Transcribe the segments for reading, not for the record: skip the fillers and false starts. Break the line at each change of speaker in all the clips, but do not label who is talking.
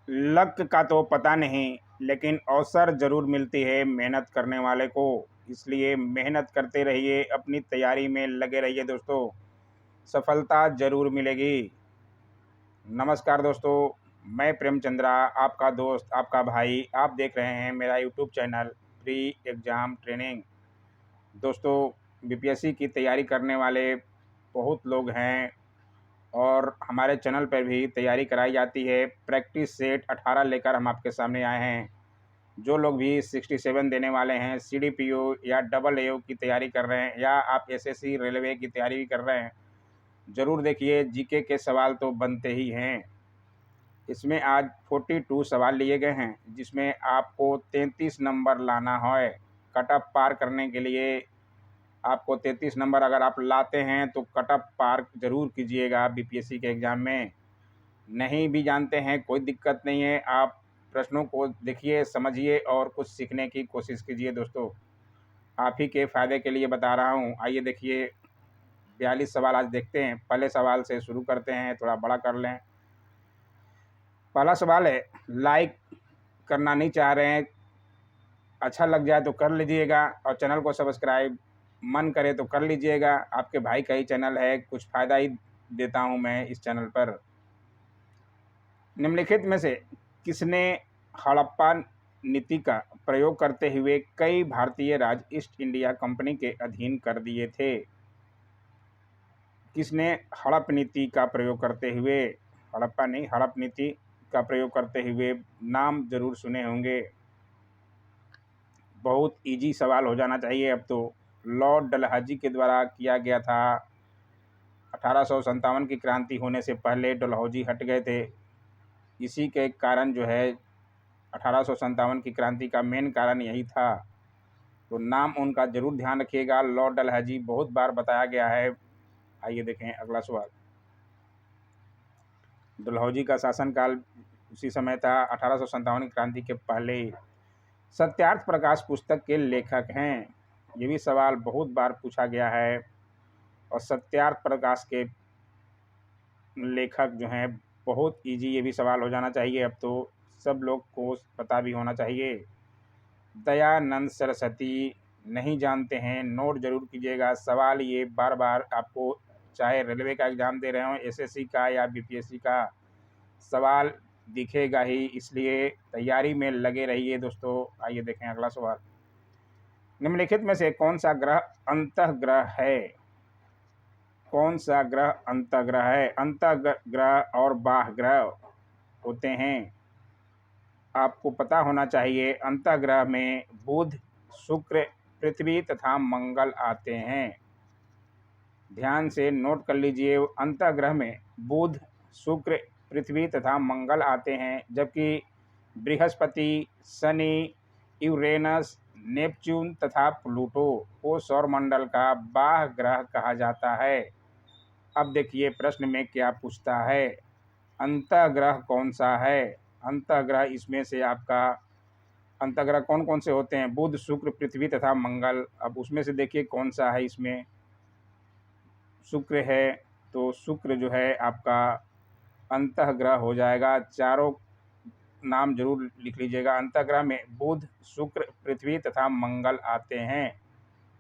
Luck का तो पता नहीं, लेकिन अवसर ज़रूर मिलती है मेहनत करने वाले को। इसलिए मेहनत करते रहिए, अपनी तैयारी में लगे रहिए दोस्तों, सफलता ज़रूर मिलेगी। नमस्कार दोस्तों, मैं प्रेम चंद्रा, आपका दोस्त, आपका भाई। आप देख रहे हैं मेरा YouTube channel pre exam training. दोस्तों, बीपीएससी की तैयारी करने वाले बहुत लोग हैं और हमारे चैनल पर भी तैयारी कराई जाती है। प्रैक्टिस सेट 18 लेकर हम आपके सामने आए हैं। जो लोग भी 67 देने वाले हैं, सीडीपीओ या डबल एओ की तैयारी कर रहे हैं, या आप एसएससी रेलवे की तैयारी भी कर रहे हैं, ज़रूर देखिए। जीके के सवाल तो बनते ही हैं। इसमें आज 42 सवाल लिए गए हैं, जिसमें आपको 33 नंबर लाना है। कट ऑफ पार करने के लिए आपको 33 नंबर अगर आप लाते हैं तो कट ऑफ पार ज़रूर कीजिएगा बीपीएससी के एग्ज़ाम में। नहीं भी जानते हैं, कोई दिक्कत नहीं है, आप प्रश्नों को देखिए, समझिए और कुछ सीखने की कोशिश कीजिए दोस्तों। आप ही के फ़ायदे के लिए बता रहा हूँ। आइए देखिए, 42 सवाल आज देखते हैं। पहले सवाल से शुरू करते हैं, थोड़ा बड़ा कर लें। पहला सवाल है, लाइक करना नहीं चाह रहे हैं, अच्छा लग जाए तो कर लीजिएगा, और चैनल को सब्सक्राइब मन करे तो कर लीजिएगा। आपके भाई का ही चैनल है, कुछ फ़ायदा ही देता हूँ मैं इस चैनल पर। निम्नलिखित में से किसने हड़प्पा नीति का प्रयोग करते हुए कई भारतीय राज्य ईस्ट इंडिया कंपनी के अधीन कर दिए थे? किसने हड़प नीति का प्रयोग करते हुए, हड़प्पा नहीं, हड़प नीति का प्रयोग करते हुए, नाम जरूर सुने होंगे। बहुत इजी सवाल हो जाना चाहिए अब तो। लॉर्ड डलहौजी के द्वारा किया गया था। 1857 की क्रांति होने से पहले डलहौजी हट गए थे। इसी के कारण जो है 1857 की क्रांति का मेन कारण यही था। तो नाम उनका जरूर ध्यान रखिएगा, लॉर्ड डलहौजी, बहुत बार बताया गया है। आइए देखें अगला सवाल। डलहौजी का शासनकाल उसी समय था, 1857 की क्रांति के पहले। सत्यार्थ प्रकाश पुस्तक के लेखक हैं। ये भी सवाल बहुत बार पूछा गया है। और सत्यार्थ प्रकाश के लेखक जो हैं, बहुत इजी ये भी सवाल हो जाना चाहिए अब तो, सब लोग को पता भी होना चाहिए। दयानंद सरस्वती, नहीं जानते हैं, नोट जरूर कीजिएगा। सवाल ये बार बार आपको, चाहे रेलवे का एग्ज़ाम दे रहे हो, एसएससी का या बीपीएससी का, सवाल दिखेगा ही, इसलिए तैयारी में लगे रहिए दोस्तों। आइए देखें अगला सवाल। निम्नलिखित में से कौन सा ग्रह अंतःग्रह है? कौन सा ग्रह अंतःग्रह है? अंतःग्रह और बाह्य ग्रह होते हैं, आपको पता होना चाहिए। अंतःग्रह में बुध, शुक्र, पृथ्वी तथा मंगल आते हैं। ध्यान से नोट कर लीजिए। अंतःग्रह में बुध, शुक्र, पृथ्वी तथा मंगल आते हैं, जबकि बृहस्पति, शनि, यूरेनस, नेपच्यून तथा प्लूटो को सौरमंडल का बाह्य ग्रह कहा जाता है। अब देखिए प्रश्न में क्या पूछता है, अंतःग्रह कौन सा है? अंतःग्रह इसमें से आपका, अंतःग्रह कौन कौन से होते हैं? बुध, शुक्र, पृथ्वी तथा मंगल। अब उसमें से देखिए कौन सा है। इसमें शुक्र है, तो शुक्र जो है आपका अंतःग्रह हो जाएगा। चारों नाम जरूर लिख लीजिएगा। अंतःग्रह में बुध, शुक्र, पृथ्वी तथा मंगल आते हैं,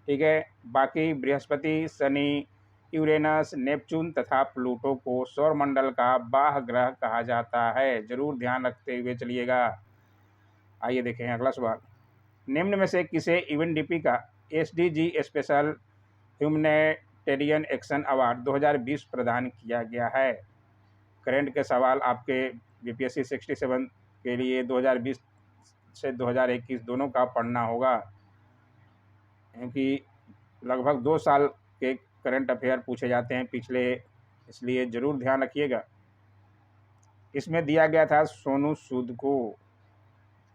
ठीक है। बाकी बृहस्पति, शनि, यूरेनस, नेपच्यून तथा प्लूटो को सौरमंडल का बाह्य ग्रह कहा जाता है। जरूर ध्यान रखते हुए चलिएगा। आइए देखें अगला सवाल। निम्न में से किसे यूएनडीपी का SDG special humanitarian action award 2020 प्रदान किया गया है? करंट के सवाल आपके बीपीएससी 67 के लिए 2020 से 2021 दोनों का पढ़ना होगा, क्योंकि लगभग 2 साल के करंट अफेयर पूछे जाते हैं पिछले, इसलिए ज़रूर ध्यान रखिएगा। इसमें दिया गया था सोनू सूद को,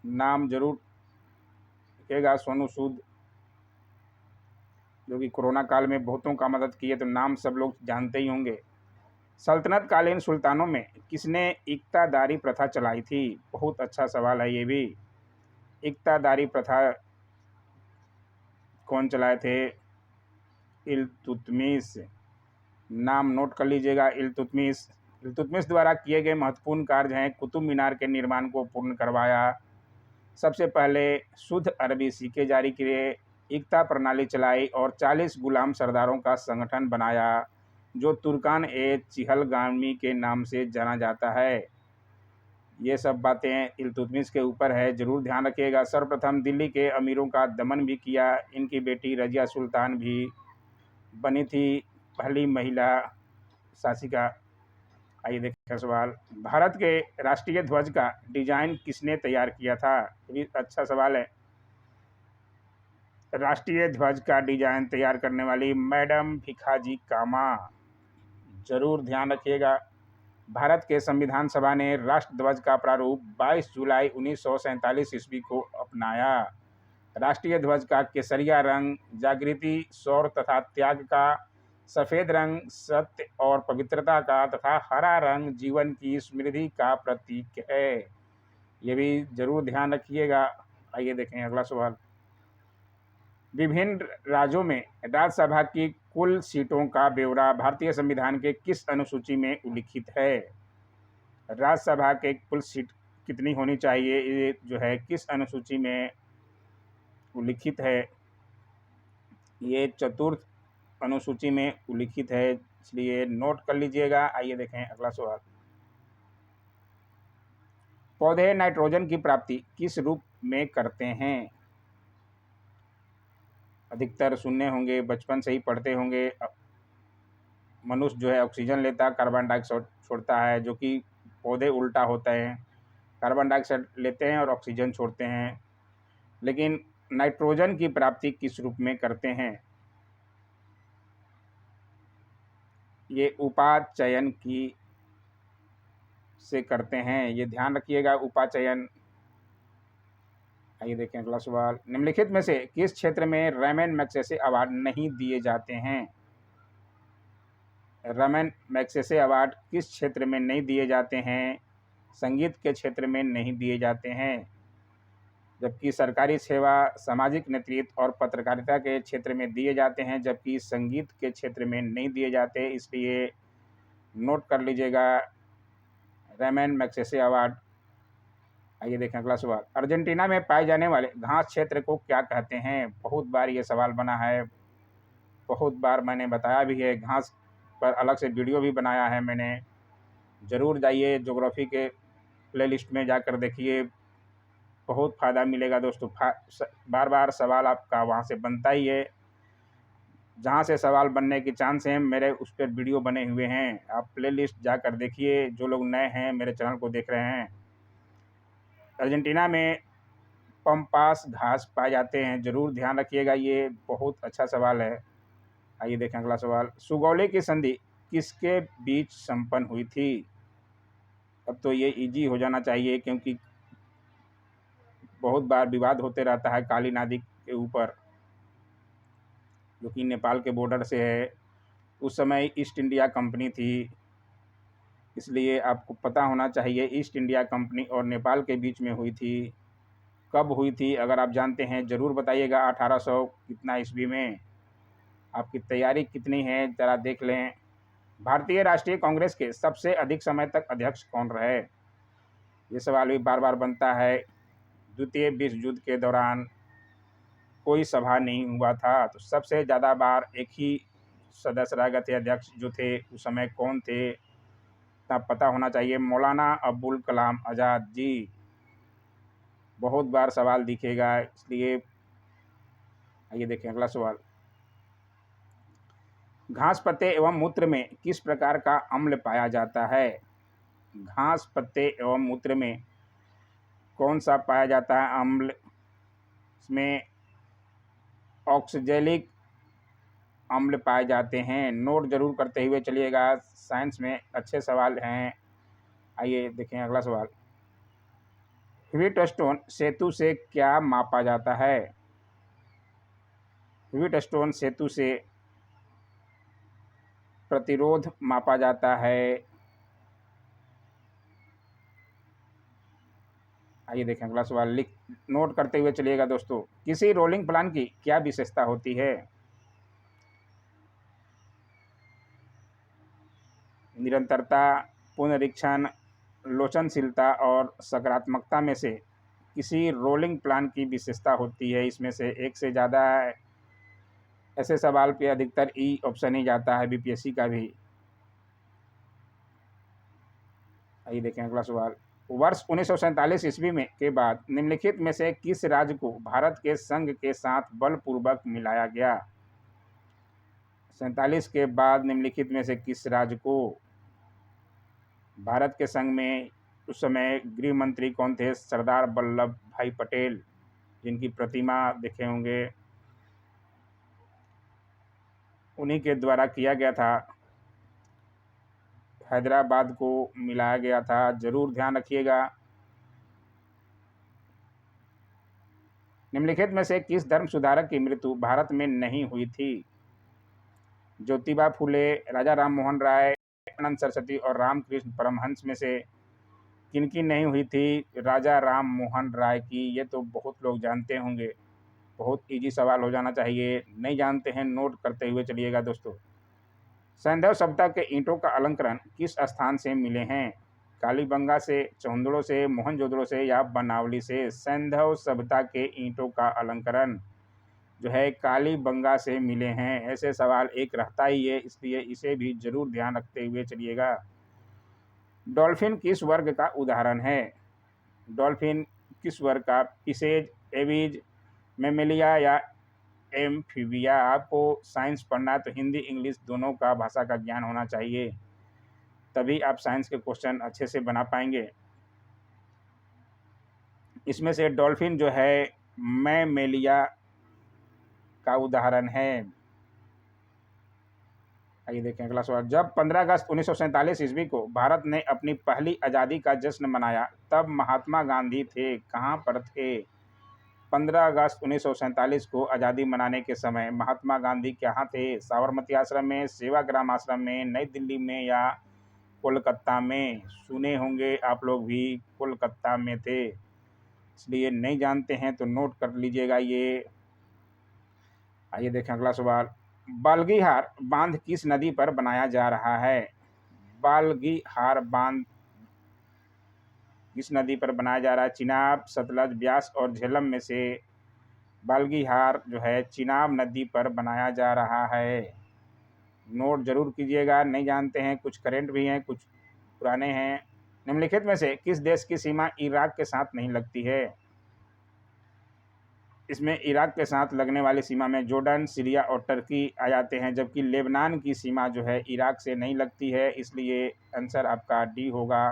नाम जरूर लिखिएगा। सोनू सूद जो कि कोरोना काल में बहुतों का मदद किए, तो नाम सब लोग जानते ही होंगे। सल्तनत कालीन सुल्तानों में किसने इक्तादारी प्रथा चलाई थी? बहुत अच्छा सवाल है ये भी। इक्तादारी प्रथा कौन चलाए थे? इल्तुतमिश। नाम नोट कर लीजिएगा, इल्तुतमिश। इल्तुतमिश द्वारा किए गए महत्वपूर्ण कार्य हैं, कुतुब मीनार के निर्माण को पूर्ण करवाया, सबसे पहले शुद्ध अरबी सिक्के जारी किए, एकता प्रणाली चलाई और 40 गुलाम सरदारों का संगठन बनाया जो तुर्कान ए चिहलगामी के नाम से जाना जाता है। ये सब बातें इल्तुतमिश के ऊपर है, ज़रूर ध्यान रखिएगा। सर्वप्रथम दिल्ली के अमीरों का दमन भी किया, इनकी बेटी रजिया सुल्तान भी बनी थी पहली महिला शासिका। आइए देखिए सवाल, भारत के राष्ट्रीय ध्वज का डिजाइन किसने तैयार किया था? ये भी अच्छा सवाल है। राष्ट्रीय ध्वज का डिजाइन तैयार करने वाली मैडम भिखाजी कामा, जरूर ध्यान रखिएगा। भारत के संविधान सभा ने राष्ट्र ध्वज का प्रारूप 22 जुलाई 1947 ईस्वी को अपनाया। राष्ट्रीय ध्वज का केसरिया रंग जागृति, शौर्य तथा त्याग का, सफ़ेद रंग सत्य और पवित्रता का तथा हरा रंग जीवन की समृद्धि का प्रतीक है। ये भी जरूर ध्यान रखिएगा। आइए देखें अगला सवाल, विभिन्न राज्यों में राज्यसभा की कुल सीटों का ब्यौरा भारतीय संविधान के किस अनुसूची में उल्लिखित है? राज्यसभा के कुल सीट कितनी होनी चाहिए, ये जो है किस अनुसूची में उल्लिखित है? ये चतुर्थ अनुसूची में उल्लिखित है, इसलिए नोट कर लीजिएगा। आइए देखें अगला सवाल, पौधे नाइट्रोजन की प्राप्ति किस रूप में करते हैं? अधिकतर सुनने होंगे, बचपन से ही पढ़ते होंगे। मनुष्य जो है ऑक्सीजन लेता है, कार्बन डाइऑक्साइड छोड़ता है, जो कि पौधे उल्टा होते हैं, कार्बन डाइऑक्साइड लेते हैं और ऑक्सीजन छोड़ते हैं। लेकिन नाइट्रोजन की प्राप्ति किस रूप में करते हैं? ये उपाचयन की से करते हैं, ये ध्यान रखिएगा, उपाचयन। आइए देखें अगला सवाल, निम्नलिखित में से किस क्षेत्र में रैमन मैग्सेसे अवार्ड नहीं दिए जाते हैं? रैमन मैग्सेसे अवार्ड किस क्षेत्र में नहीं दिए जाते हैं? संगीत के क्षेत्र में नहीं दिए जाते हैं, जबकि सरकारी सेवा, सामाजिक नेतृत्व और पत्रकारिता के क्षेत्र में दिए जाते हैं, जबकि संगीत के क्षेत्र में नहीं दिए जाते। इसलिए नोट कर लीजिएगा रैमन मैग्सेसे अवार्ड। आइए देखें अगला सवाल, अर्जेंटीना में पाए जाने वाले घास क्षेत्र को क्या कहते हैं? बहुत बार ये सवाल बना है, बहुत बार मैंने बताया भी है, घास पर अलग से वीडियो भी बनाया है मैंने, ज़रूर जाइए ज्योग्राफी के प्लेलिस्ट में जाकर देखिए, बहुत फ़ायदा मिलेगा दोस्तों। बार बार सवाल आपका वहाँ से बनता ही है, जहाँ से सवाल बनने के चांस हैं मेरे उस पर वीडियो बने हुए हैं, आप प्लेलिस्ट जाकर देखिए। जो लोग नए हैं मेरे चैनल को देख रहे हैं, अर्जेंटीना में पम्पास घास पाए जाते हैं, ज़रूर ध्यान रखिएगा, ये बहुत अच्छा सवाल है। आइए देखें अगला सवाल, सुगौली की संधि किसके बीच संपन्न हुई थी? अब तो ये इजी हो जाना चाहिए, क्योंकि बहुत बार विवाद होते रहता है काली नदी के ऊपर, जो कि नेपाल के बॉर्डर से है। उस समय ईस्ट इंडिया कंपनी थी, इसलिए आपको पता होना चाहिए ईस्ट इंडिया कंपनी और नेपाल के बीच में हुई थी। कब हुई थी अगर आप जानते हैं ज़रूर बताइएगा। 1800 कितना ईस्वी में? आपकी तैयारी कितनी है ज़रा देख लें। भारतीय राष्ट्रीय कांग्रेस के सबसे अधिक समय तक अध्यक्ष कौन रहे? ये सवाल भी बार बार बनता है। द्वितीय विश्व युद्ध के दौरान कोई सभा नहीं हुआ था, तो सबसे ज़्यादा बार एक ही सदस्य रह गए थे अध्यक्ष, जो थे उस समय कौन थे, तब पता होना चाहिए। मौलाना अबुल कलाम आज़ाद जी। बहुत बार सवाल दिखेगा, इसलिए आइए देखें अगला सवाल, घास पत्ते एवं मूत्र में किस प्रकार का अम्ल पाया जाता है? घास पत्ते एवं मूत्र में कौन सा पाया जाता है अम्ल? इसमें ऑक्सैलिक अम्ल पाए जाते हैं, नोट जरूर करते हुए चलिएगा, साइंस में अच्छे सवाल हैं। आइए देखें अगला सवाल, व्हीटस्टोन सेतु से क्या मापा जाता है? व्हीटस्टोन सेतु से प्रतिरोध मापा जाता है। आइए देखें अगला सवाल, नोट करते हुए चलिएगा दोस्तों, किसी रोलिंग प्लान की क्या विशेषता होती है? निरंतरता, पुनरीक्षण, लोचनशीलता और सकारात्मकता में से किसी रोलिंग प्लान की विशेषता होती है। इसमें से एक से ज़्यादा ऐसे सवाल पे अधिकतर ई ऑप्शन ही जाता है बीपीएससी का भी। आइए देखें अगला सवाल। वर्ष 1947 ईस्वी में के बाद निम्नलिखित में से किस राज्य को भारत के संघ के साथ बलपूर्वक मिलाया गया? 47 के बाद निम्नलिखित में से किस राज्य को भारत के संघ में, उस समय गृह मंत्री कौन थे? सरदार वल्लभ भाई पटेल, जिनकी प्रतिमा देखे होंगे, उन्हीं के द्वारा किया गया था। हैदराबाद को मिलाया गया था, जरूर ध्यान रखिएगा। निम्नलिखित में से किस धर्म सुधारक की मृत्यु भारत में नहीं हुई थी? ज्योतिबा फुले, राजा राम मोहन राय, आनंद सरस्वती और रामकृष्ण परमहंस में से किनकी नहीं हुई थी? राजा राम मोहन राय की। ये तो बहुत लोग जानते होंगे, बहुत इजी सवाल हो जाना चाहिए। नहीं जानते हैं, नोट करते हुए चलिएगा दोस्तों। सैंधव सभ्यता के ईंटों का अलंकरण किस स्थान से मिले हैं? कालीबंगा से, चौंदड़ो से, मोहनजोदड़ो से या बनावली से? सैंधव सभ्यता के ईंटों का अलंकरण जो है कालीबंगा से मिले हैं। ऐसे सवाल एक रहता ही है, इसलिए इसे भी जरूर ध्यान रखते हुए चलिएगा। डॉल्फिन किस वर्ग का उदाहरण है? डॉल्फिन किस वर्ग का? फिशेज, एवीज, मेमेलिया या एम्फीबिया? आपको साइंस पढ़ना है तो हिंदी इंग्लिश दोनों का भाषा का ज्ञान होना चाहिए, तभी आप साइंस के क्वेश्चन अच्छे से बना पाएंगे। इसमें से डॉल्फिन जो है मैमेलिया का उदाहरण है। आइए देखें अगला सवाल। जब 15 अगस्त 1947 ईस्वी को भारत ने अपनी पहली आज़ादी का जश्न मनाया, तब महात्मा गांधी थे, कहाँ पर थे? 15 अगस्त 1947 को आज़ादी मनाने के समय महात्मा गांधी कहाँ थे? साबरमती आश्रम में, सेवाग्राम आश्रम में, नई दिल्ली में या कोलकाता में? सुने होंगे आप लोग भी, कोलकाता में थे, इसलिए नहीं जानते हैं तो नोट कर लीजिएगा ये। आइए देखें अगला सवाल। बाल्गीहार बांध किस नदी पर बनाया जा रहा है? बाल्गीहार बांध किस नदी पर बनाया जा रहा है? चिनाब, सतलज, ब्यास और झेलम में से बाल्गीहार जो है चिनाब नदी पर बनाया जा रहा है। नोट जरूर कीजिएगा। नहीं जानते हैं, कुछ करेंट भी हैं, कुछ पुराने हैं। निम्नलिखित में से किस देश की सीमा इराक के साथ नहीं लगती है? इसमें इराक के साथ लगने वाली सीमा में जॉर्डन, सीरिया और टर्की आ जाते हैं, जबकि लेबनान की सीमा जो है इराक से नहीं लगती है, इसलिए आंसर आपका डी होगा।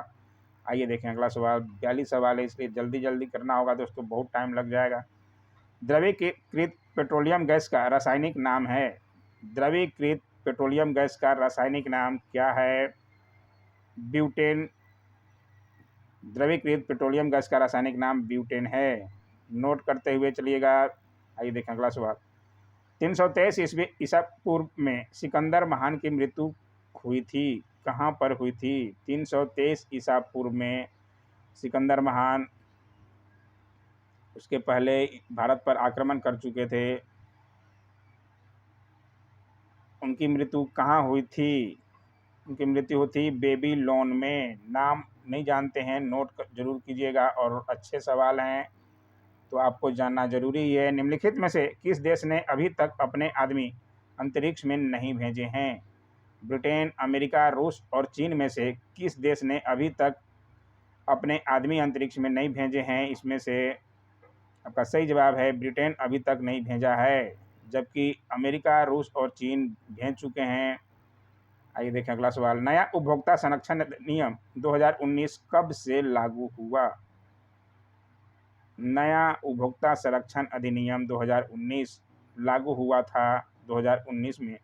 आइए देखें अगला सवाल। 42 सवाल है, इसलिए जल्दी जल्दी करना होगा दोस्तों, बहुत टाइम लग जाएगा। द्रवीकृत पेट्रोलियम गैस का रासायनिक नाम है? द्रवीकृत पेट्रोलियम गैस का रासायनिक नाम क्या है? ब्यूटेन। द्रवीकृत पेट्रोलियम गैस का रासायनिक नाम ब्यूटेन है। नोट करते हुए चलिएगा। आइए देखें अगला सवाल। 323 ईस्वी ईसा पूर्व में सिकंदर महान की मृत्यु हुई थी, कहाँ पर हुई थी? 323 ईसा पूर्व में सिकंदर महान, उसके पहले भारत पर आक्रमण कर चुके थे, उनकी मृत्यु कहाँ हुई थी? उनकी मृत्यु हुई थी बेबीलोन में। नाम नहीं जानते हैं, नोट जरूर कीजिएगा, और अच्छे सवाल हैं तो आपको जानना जरूरी है। निम्नलिखित में से किस देश ने अभी तक अपने आदमी अंतरिक्ष में नहीं भेजे हैं? ब्रिटेन, अमेरिका, रूस और चीन में से किस देश ने अभी तक अपने आदमी अंतरिक्ष में नहीं भेजे हैं? इसमें से आपका सही जवाब है ब्रिटेन अभी तक नहीं भेजा है, जबकि अमेरिका, रूस और चीन भेज चुके हैं। आइए देखें अगला सवाल। नया उपभोक्ता संरक्षण अधिनियम 2019 कब से लागू हुआ? नया उपभोक्ता संरक्षण अधिनियम 2019 लागू हुआ था 2019 में,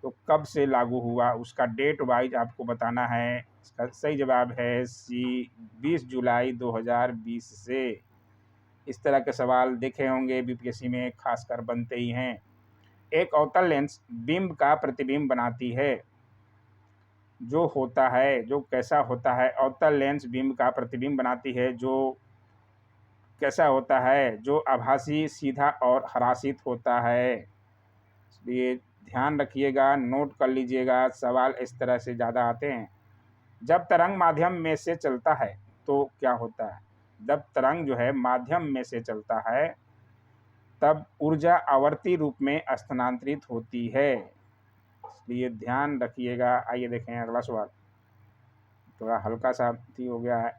तो कब से लागू हुआ उसका डेट वाइज आपको बताना है। इसका सही जवाब है सी, 20 जुलाई 2020 से। इस तरह के सवाल देखे होंगे बीपीएससी में, खासकर बनते ही हैं। एक अवतल लेंस बिंब का प्रतिबिंब बनाती है, जो होता है, जो कैसा होता है? अवतल लेंस बिंब का प्रतिबिंब बनाती है, जो कैसा होता है? जो आभासी, सीधा और हरासित होता है। इसलिए ध्यान रखिएगा, नोट कर लीजिएगा, सवाल इस तरह से ज़्यादा आते हैं। जब तरंग माध्यम में से चलता है तो क्या होता है? जब तरंग जो है माध्यम में से चलता है तब ऊर्जा आवर्ती रूप में स्थानांतरित होती है, इसलिए ध्यान रखिएगा। आइए देखें अगला सवाल, थोड़ा हल्का सा ही हो गया है।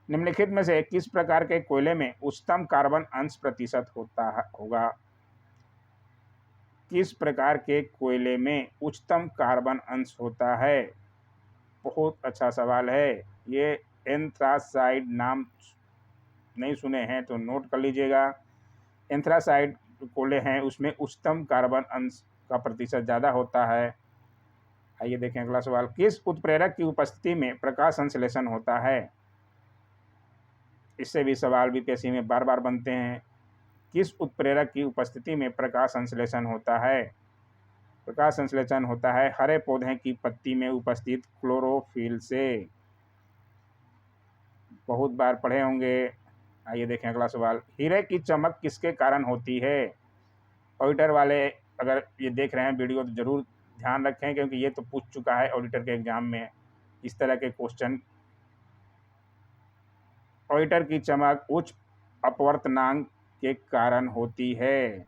निम्नलिखित में से किस प्रकार के कोयले में उच्चतम कार्बन अंश प्रतिशत होगा? किस प्रकार के कोयले में उच्चतम कार्बन अंश होता है? बहुत अच्छा सवाल है। ये एंथ्रासाइड नाम नहीं सुने हैं तो नोट कर लीजिएगा। एंथ्रासाइड कोयले हैं उसमें उच्चतम कार्बन अंश का प्रतिशत ज़्यादा होता है। आइए देखें अगला सवाल, किस उत्प्रेरक की उपस्थिति में प्रकाश संश्लेषण होता है? इससे भी सवाल बीपीएससी में बार बार बनते हैं। किस उत्प्रेरक की उपस्थिति में प्रकाश संश्लेषण होता है? प्रकाश संश्लेषण होता है हरे पौधे की पत्ती में उपस्थित क्लोरोफिल से। बहुत बार पढ़े होंगे। आइए देखें अगला सवाल, हीरे की चमक किसके कारण होती है? ऑडिटर वाले अगर ये देख रहे हैं वीडियो तो जरूर ध्यान रखें, क्योंकि ये तो पूछ चुका है ऑडिटर के एग्जाम में इस तरह के क्वेश्चन। ऑडिटर की चमक उच्च अपवर्तनांक के कारण होती है।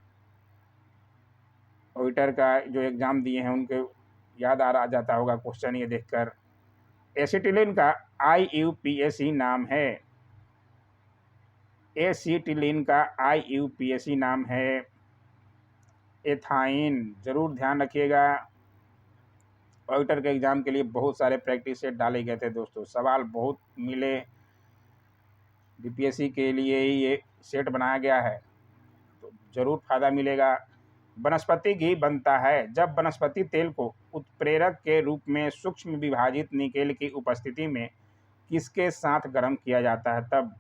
ऑडिटर का जो एग्जाम दिए हैं उनके याद आ जाता होगा क्वेश्चन ये देखकर। एसिटिलीन का IUPAC नाम है। एसिटिलीन का IUPAC नाम है एथाइन। जरूर ध्यान रखिएगा। ऑडिटर के एग्जाम के लिए बहुत सारे प्रैक्टिस सेट डाले गए थे दोस्तों, सवाल बहुत मिले। बीपीएससी के लिए ही ये सेट बनाया गया है, तो जरूर फायदा मिलेगा। वनस्पति घी बनता है जब वनस्पति तेल को उत्प्रेरक के रूप में सूक्ष्म विभाजित निकेल की उपस्थिति में किसके साथ गर्म किया जाता है तब।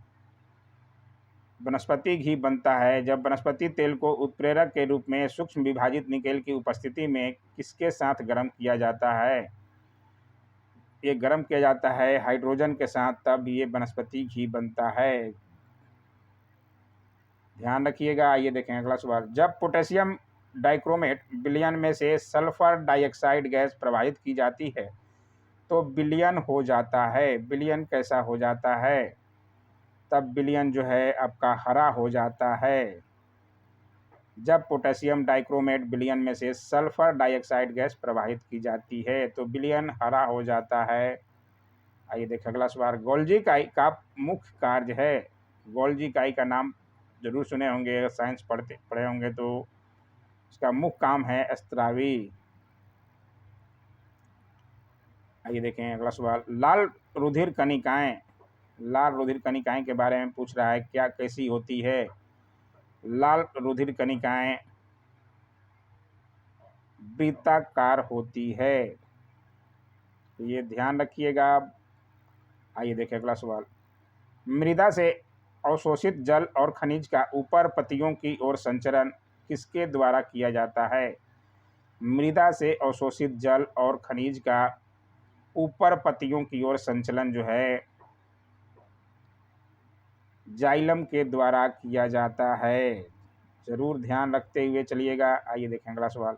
वनस्पति घी बनता है जब वनस्पति तेल को उत्प्रेरक के रूप में सूक्ष्म विभाजित निकेल की उपस्थिति में किसके साथ गर्म किया जाता है? ये गर्म किया जाता है हाइड्रोजन के साथ, तब ये वनस्पति घी बनता है। ध्यान रखिएगा। आइए देखें अगला सवाल, जब पोटेशियम डाइक्रोमेट विलयन में से सल्फर डाइऑक्साइड गैस प्रवाहित की जाती है तो विलयन हो जाता है। विलयन कैसा हो जाता है? तब विलयन जो है आपका हरा हो जाता है। जब पोटेशियम डाइक्रोमेट विलयन में से सल्फर डाइऑक्साइड गैस प्रवाहित की जाती है तो विलयन हरा हो जाता है। आइए देखें अगला सवाल, गोल्जी इकाई का मुख्य कार्य है। गोल्जी इकाई का नाम जरूर सुने होंगे, अगर साइंस पढ़े होंगे तो। इसका मुख्य काम है स्त्रावी। आइए देखें अगला सवाल, लाल रुधिर कणिकाएं। लाल रुधिर कणिकाएं के बारे में पूछ रहा है, क्या कैसी होती है? लाल रुधिर कणिकाएं वृत्ताकार होती है, तो ये ध्यान रखिएगा। आइए देखें अगला सवाल, मृदा से अवशोषित जल और खनिज का ऊपर पत्तियों की ओर संचरण किसके द्वारा किया जाता है? मृदा से अवशोषित जल और खनिज का ऊपर पत्तियों की ओर संचलन जो है जाइलम के द्वारा किया जाता है। जरूर ध्यान रखते हुए चलिएगा। आइए देखें अगला सवाल,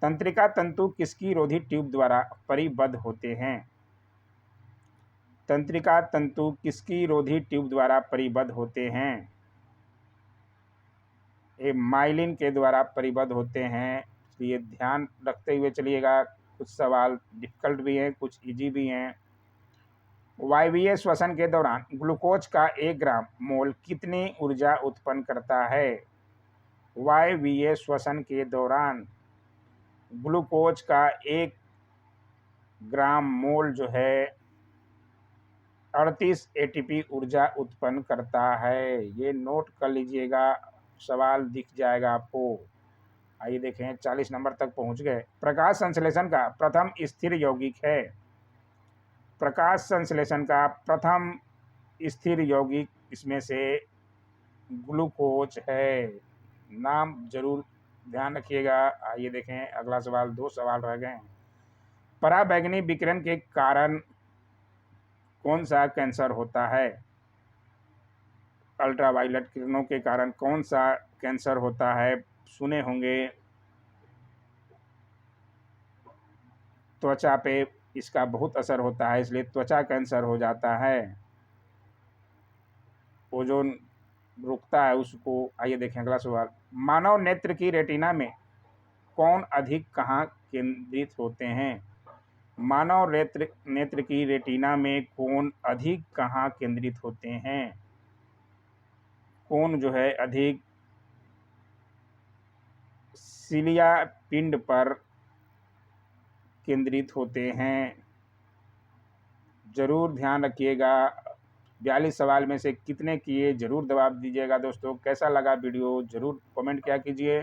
तंत्रिका तंतु किसकी रोधी ट्यूब द्वारा परिबद्ध होते हैं? तंत्रिका तंतु किसकी रोधी ट्यूब द्वारा परिबद्ध होते हैं? ये माइलिन के द्वारा परिबद्ध होते हैं, इसलिए ध्यान रखते हुए चलिएगा। कुछ सवाल डिफिकल्ट भी हैं, कुछ इजी भी हैं। वायवीय श्वसन के दौरान ग्लूकोज का 1 ग्राम मोल कितनी ऊर्जा उत्पन्न करता है? वायवीय श्वसन के दौरान ग्लूकोज का 1 ग्राम मोल जो है 38 ATP ऊर्जा उत्पन्न करता है। ये नोट कर लीजिएगा, सवाल दिख जाएगा आपको। आइए देखें 40 नंबर तक पहुंच गए। प्रकाश संश्लेषण का प्रथम स्थिर यौगिक है। प्रकाश संश्लेषण का प्रथम स्थिर यौगिक इसमें से ग्लूकोज है। नाम जरूर ध्यान रखिएगा। आइए देखें अगला सवाल, 2 सवाल रह गए हैं। पराबैंगनी विकिरण के कारण कौन सा कैंसर होता है? अल्ट्रावायलेट किरणों के कारण कौन सा कैंसर होता है? सुने होंगे, त्वचा पे इसका बहुत असर होता है, इसलिए त्वचा कैंसर हो जाता है। ओजोन रुकता है उसको। आइए देखें अगला सवाल। मानव नेत्र की रेटिना में कौन अधिक कहाँ केंद्रित होते हैं? मानव नेत्र नेत्र की रेटिना में कोण अधिक कहाँ केंद्रित होते हैं? कोण जो है अधिक सिलिया पिंड पर केंद्रित होते हैं। जरूर ध्यान रखिएगा। 42 सवाल में से कितने किए जरूर जवाब दीजिएगा दोस्तों। कैसा लगा वीडियो जरूर कमेंट किया कीजिए।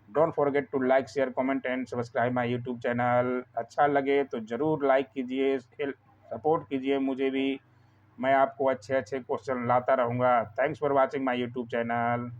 Don't forget to like share comment and subscribe my YouTube channel. अच्छा लगे तो ज़रूर लाइक कीजिए, सपोर्ट कीजिए मुझे भी। मैं आपको अच्छे अच्छे क्वेश्चन लाता रहूँगा। Thanks for watching my YouTube channel.